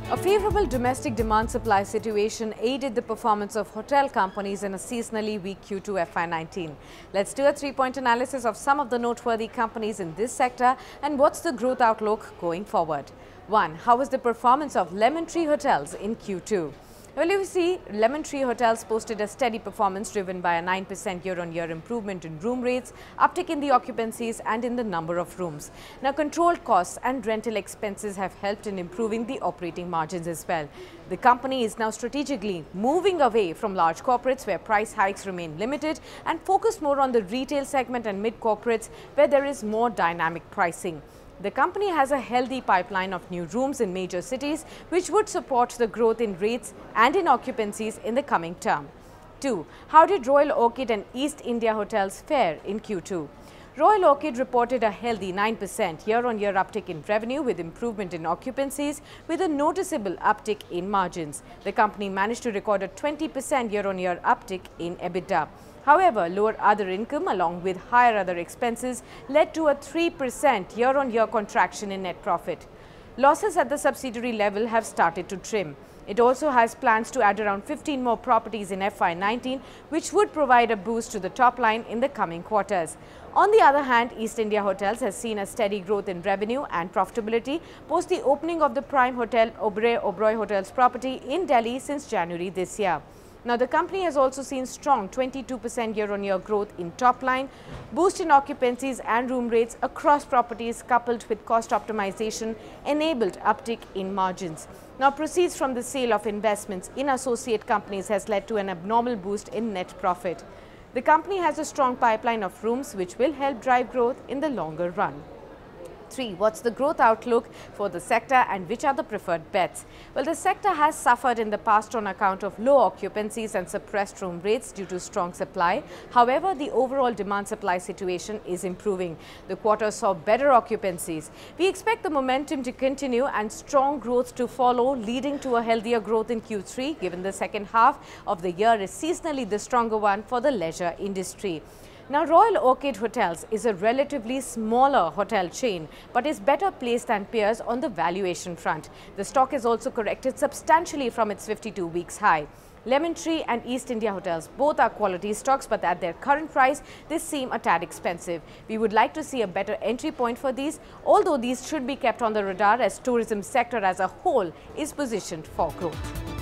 A favorable domestic demand-supply situation aided the performance of hotel companies in a seasonally weak Q2 FY19. Let's do a three-point analysis of some of the noteworthy companies in this sector and what's the growth outlook going forward. 1. How was the performance of Lemon Tree Hotels in Q2? Well, you see, Lemon Tree Hotels posted a steady performance driven by a 9% year-on-year improvement in room rates, uptick in the occupancies and in the number of rooms. Now, controlled costs and rental expenses have helped in improving the operating margins as well. The company is now strategically moving away from large corporates where price hikes remain limited and focus more on the retail segment and mid-corporates where there is more dynamic pricing. The company has a healthy pipeline of new rooms in major cities, which would support the growth in rates and in occupancies in the coming term. 2. How did Royal Orchid and East India Hotels fare in Q2? Royal Orchid reported a healthy 9% year-on-year uptick in revenue with improvement in occupancies with a noticeable uptick in margins. The company managed to record a 20% year-on-year uptick in EBITDA. However, lower other income along with higher other expenses led to a 3% year-on-year contraction in net profit. Losses at the subsidiary level have started to trim. It also has plans to add around 15 more properties in FY19, which would provide a boost to the top line in the coming quarters. On the other hand, East India Hotels has seen a steady growth in revenue and profitability post the opening of the Prime Hotel Oberoi Hotels property in Delhi since January this year. Now, the company has also seen strong 22% year-on-year growth in top line, boost in occupancies and room rates across properties coupled with cost optimization enabled uptick in margins. Now, proceeds from the sale of investments in associate companies has led to an abnormal boost in net profit. The company has a strong pipeline of rooms which will help drive growth in the longer run. 3. What's the growth outlook for the sector and which are the preferred bets? Well, the sector has suffered in the past on account of low occupancies and suppressed room rates due to strong supply. However, the overall demand-supply situation is improving. The quarter saw better occupancies. We expect the momentum to continue and strong growth to follow, leading to a healthier growth in Q3, given the second half of the year is seasonally the stronger one for the leisure industry. Now, Royal Orchid Hotels is a relatively smaller hotel chain, but is better placed than peers on the valuation front. The stock is also corrected substantially from its 52 weeks high. Lemon Tree and East India Hotels both are quality stocks, but at their current price, they seem a tad expensive. We would like to see a better entry point for these, although these should be kept on the radar as tourism sector as a whole is positioned for growth.